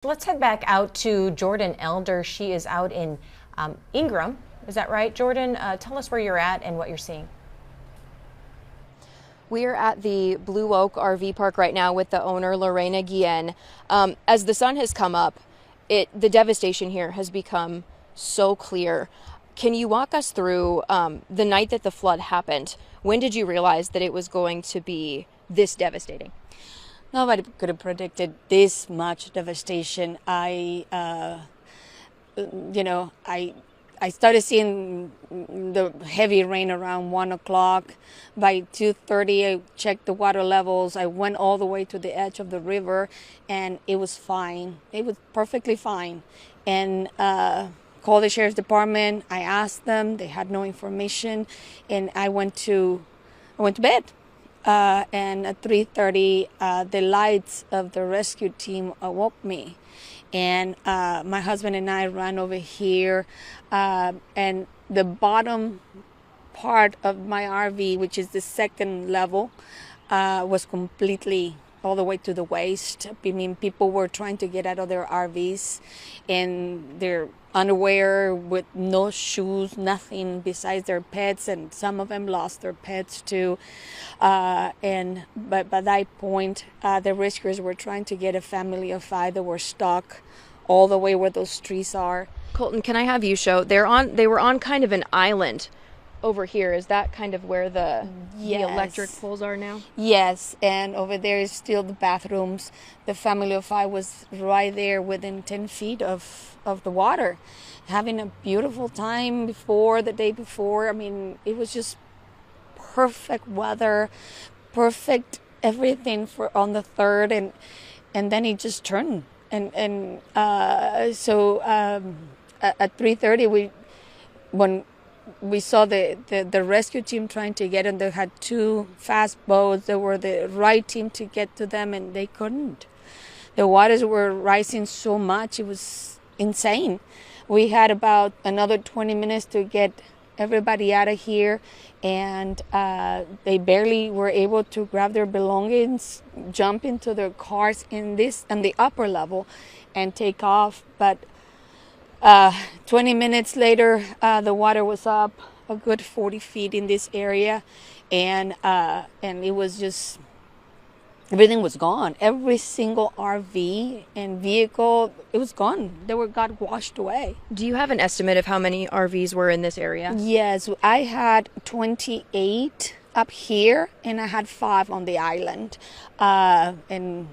Let's head back out to Jordan Elder. She is out in Ingram. Is that right, Jordan? Tell us where you're at and what you're seeing. We are at the Blue Oak RV Park right now with the owner, Lorena Guillen. As the sun has come up, the devastation here has become so clear. Can you walk us through the night that the flood happened? When did you realize that it was going to be this devastating? Nobody could have predicted this much devastation. I started seeing the heavy rain around 1 o'clock. By 2:30, I checked the water levels. I went all the way to the edge of the river, and it was fine. It was perfectly fine. And called the sheriff's department. I asked them. They had no information, and I went to bed. And at 3:30, the lights of the rescue team awoke me. And my husband and I ran over here, and the bottom part of my RV, which is the second level, was completely all the way to the waist. I mean, people were trying to get out of their RVs in their underwear with no shoes, nothing besides their pets, and some of them lost their pets too. But by that point, the rescuers were trying to get a family of 5 that were stuck all the way where those trees are. Colton, can I have you show? They were on kind of an island over here. Is that kind of where the electric poles are now? Yes, and over there is still the bathrooms. The family of 5 was right there within 10 feet of the water, having a beautiful time the day before. I mean, it was just perfect weather, perfect everything for on the 3rd, and then it just turned. So at 3:30, when we saw the rescue team trying to get them. They had 2 fast boats. They were the right team to get to them, and they couldn't. The waters were rising so much, it was insane. We had about another 20 minutes to get everybody out of here, and they barely were able to grab their belongings, jump into their cars on the upper level, and take off. But 20 minutes later, the water was up a good 40 feet in this area, and it was just, everything was gone. Every single RV and vehicle, it was gone. Got washed away. Do you have an estimate of how many RVs were in this area? Yes, I had 28 up here, and I had 5 on the island, and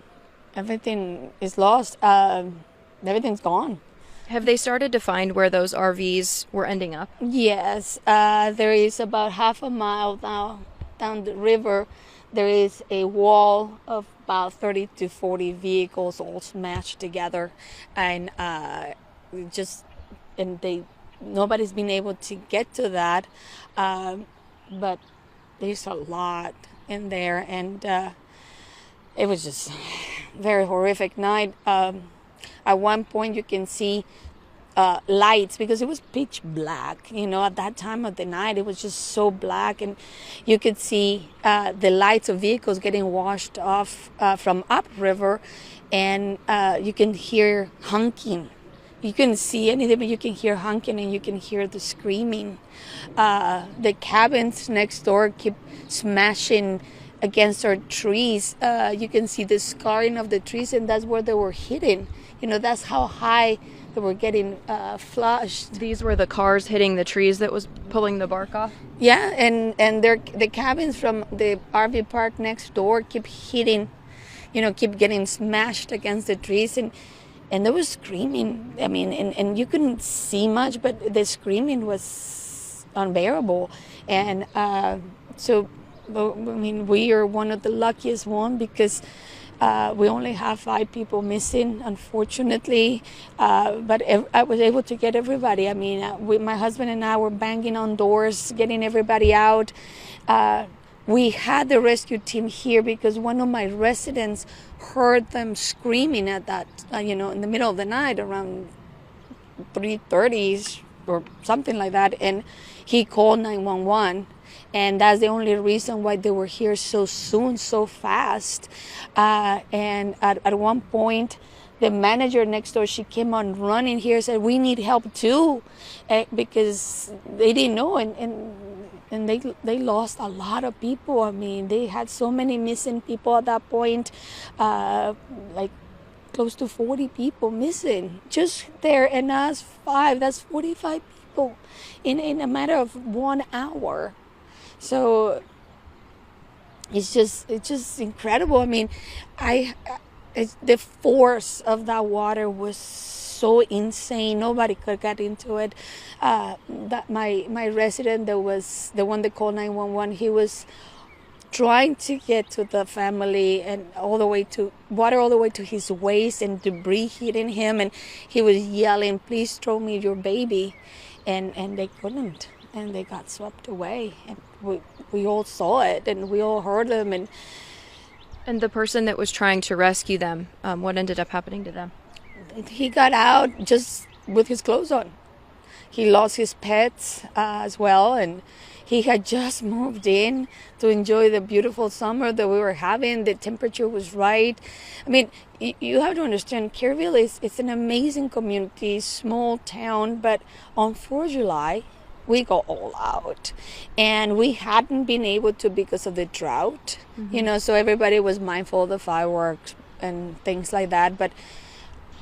everything is lost. Everything's gone. Have they started to find where those RVs were ending up? Yes, there is about half a mile now down the river. There is a wall of about 30 to 40 vehicles all smashed together, and nobody's been able to get to that, but there's a lot in there, and it was just very horrific night. At one point, you can see lights, because it was pitch black. At that time of the night, it was just so black, and you could see the lights of vehicles getting washed off from upriver, and you can hear honking. You couldn't see anything, but you can hear honking, and you can hear the screaming. The cabins next door keep smashing against our trees. You can see the scarring of the trees, and that's where they were hitting. That's how high they were getting flushed. These were the cars hitting the trees that was pulling the bark off? Yeah, and the cabins from the RV park next door keep hitting, keep getting smashed against the trees, and there was screaming. I mean, and you couldn't see much, but the screaming was unbearable. And we are one of the luckiest ones, because we only have 5 people missing, unfortunately, but I was able to get everybody. I mean, my husband and I were banging on doors, getting everybody out. We had the rescue team here because one of my residents heard them screaming at that, in the middle of the night around 3:30 or something like that, and he called 911. And that's the only reason why they were here so soon, so fast. And at one point, the manager next door, she came on running here, said we need help too, because they didn't know, and they lost a lot of people. I mean, they had so many missing people at that point, like close to 40 people missing just there, and us 5. That's 45 people in a matter of 1 hour. So it's just incredible. I mean, the force of that water was so insane. Nobody could get into it. That my resident, that was the one that called 911. He was trying to get to the family, and all the way to his waist, and debris hitting him, and he was yelling, "Please throw me your baby," and they couldn't, and they got swept away, and we all saw it, and we all heard them. And the person that was trying to rescue them, what ended up happening to them? He got out just with his clothes on. He lost his pets as well, and he had just moved in to enjoy the beautiful summer that we were having. The temperature was right. I mean, you have to understand, Kerrville it's an amazing community, small town, but on 4th of July, we go all out, and we hadn't been able to because of the drought, so everybody was mindful of the fireworks and things like that. But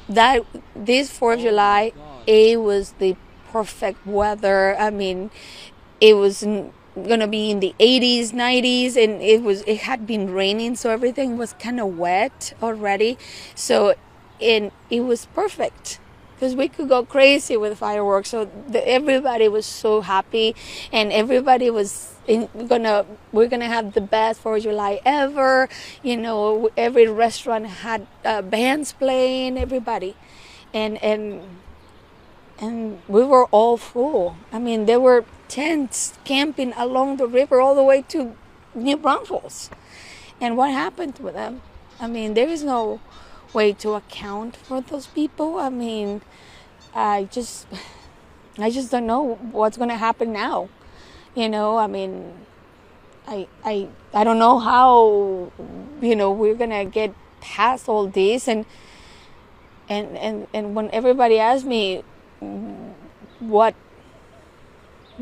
this 4th of July, it was the perfect weather. I mean, it was gonna be in the 80s, 90s, and it had been raining, so everything was kind of wet already. So, and it was perfect, because we could go crazy with fireworks. So everybody was so happy, and everybody was we're gonna have the best 4th of July ever. Every restaurant had bands playing, everybody, and we were all full. I mean, there were tents camping along the river all the way to New Braunfels. And what happened to them? I mean, there is no way to account for those people. I mean, I just don't know what's going to happen now. I mean, I don't know how, we're going to get past all this. And when everybody asks me, what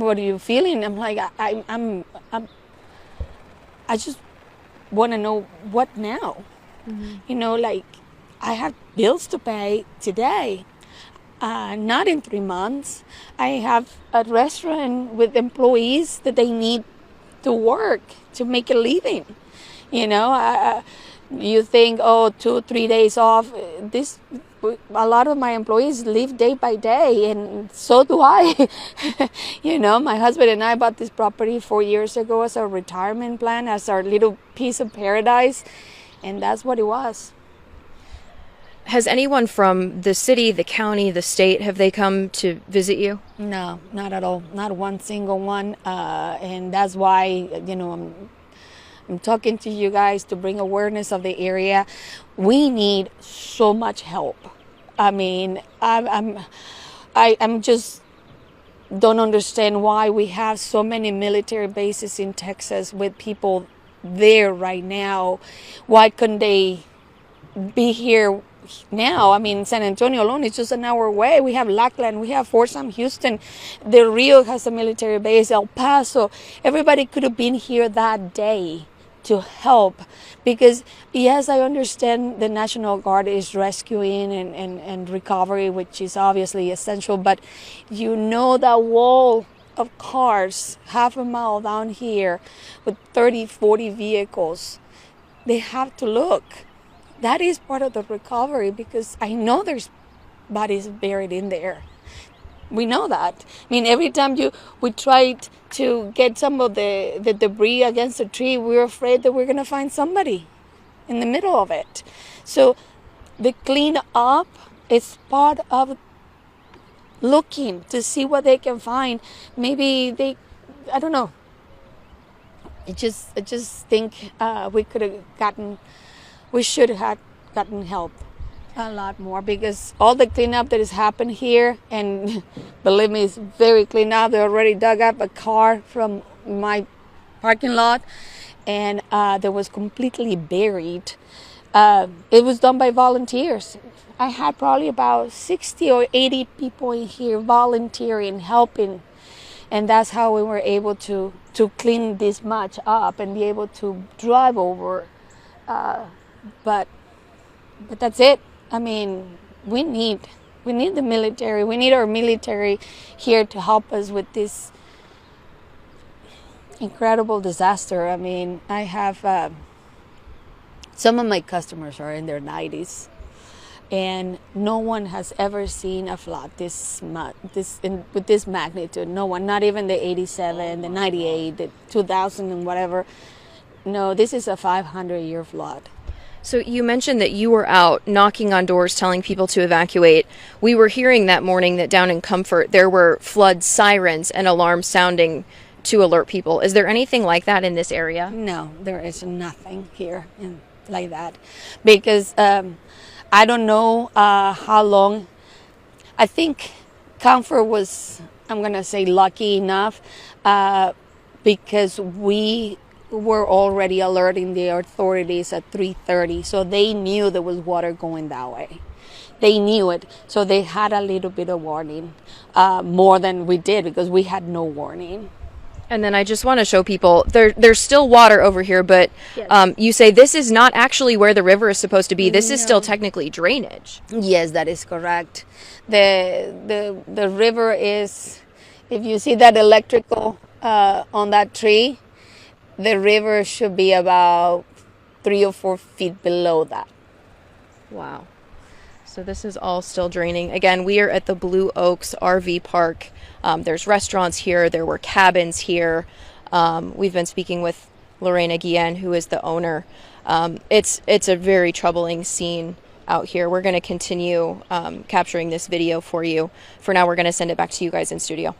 are you feeling? I'm like, I just want to know what now. Like, I have bills to pay today, not in 3 months. I have a restaurant with employees that they need to work to make a living. You think, 2-3 days off. A lot of my employees live day by day, and so do I. My husband and I bought this property 4 years ago as our retirement plan, as our little piece of paradise, and that's what it was. Has anyone from the city, the county, the state, have they come to visit you? No, not at all. Not one single one. And that's why, I'm talking to you guys to bring awareness of the area. We need so much help. I mean, I'm just don't understand why we have so many military bases in Texas with people there right now. Why couldn't they be here now? I mean, San Antonio alone is just an hour away. We have Lackland, we have Fort Sam Houston, Del Rio has a military base, El Paso. Everybody could have been here that day to help, because yes, I understand the National Guard is rescuing and recovery, which is obviously essential, but that wall of cars half a mile down here with 30-40 vehicles, they have to look. That is part of the recovery, because I know there's bodies buried in there. We know that. I mean, every time we tried to get some of the debris against the tree, we're afraid that we're going to find somebody in the middle of it. So the clean up is part of looking to see what they can find. Maybe I don't know. I just think we should have gotten help a lot more, because all the cleanup that has happened here, and believe me, it's very clean up. They already dug up a car from my parking lot, and that was completely buried. It was done by volunteers. I had probably about 60 or 80 people in here volunteering, helping, and that's how we were able to clean this much up and be able to drive over. But that's it. I mean, we need the military. We need our military here to help us with this incredible disaster. I mean, I have some of my customers are in their 90s, and no one has ever seen a flood with this magnitude. No one, not even the 87, the 98, the 2000 and whatever. No, this is a 500-year flood. So you mentioned that you were out knocking on doors telling people to evacuate. We were hearing that morning that down in Comfort there were flood sirens and alarms sounding to alert people. Is there anything like that in this area? No, there is nothing here like that, because I don't know how long. I think Comfort was, I'm going to say, lucky enough because we were already alerting the authorities at 3:30, so they knew there was water going that way. They knew it, so they had a little bit of warning, more than we did because we had no warning. And then I just want to show people there's still water over here, but Yes. You say this is not actually where the river is supposed to be. This is still technically drainage. Yes, that is correct. The river is, if you see that electrical on that tree, the river should be about 3 or 4 feet below that. Wow. So this is all still draining. Again, we are at the Blue Oaks RV Park. There's restaurants here. There were cabins here. We've been speaking with Lorena Guillen, who is the owner. It's a very troubling scene out here. We're going to continue capturing this video for you. For now, we're going to send it back to you guys in studio.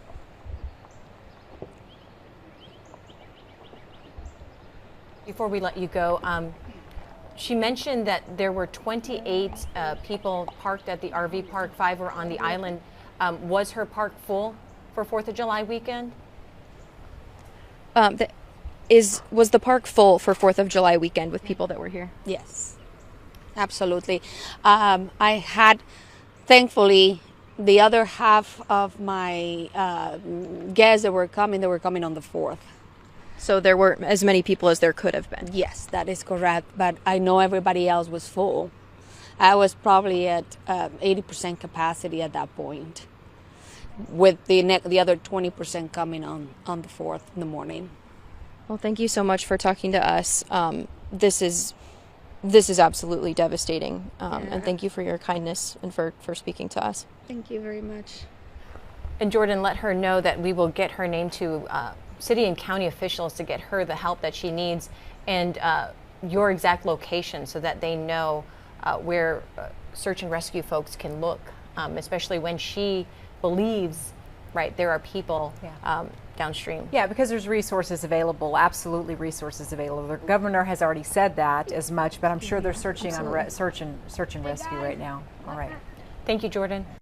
Before we let you go, she mentioned that there were 28 people parked at the RV park, 5 were on the island. Was her park full for 4th of July weekend? Was the park full for 4th of July weekend with people that were here? Yes, absolutely. I had, thankfully, the other half of my guests that were coming on the 4th. So there weren't as many people as there could have been. Yes, that is correct. But I know everybody else was full. I was probably at 80% capacity at that point, with the other 20% coming on the 4th in the morning. Well, thank you so much for talking to us. This is absolutely devastating. And thank you for your kindness and for speaking to us. Thank you very much. And Jordan, let her know that we will get her name to city and county officials to get her the help that she needs, and your exact location so that they know where search and rescue folks can look, especially when she believes, right, there are people downstream. Yeah, because there's resources available, absolutely resources available. The governor has already said that as much, but I'm sure they're searching on search and rescue right now. All right. Thank you, Jordan.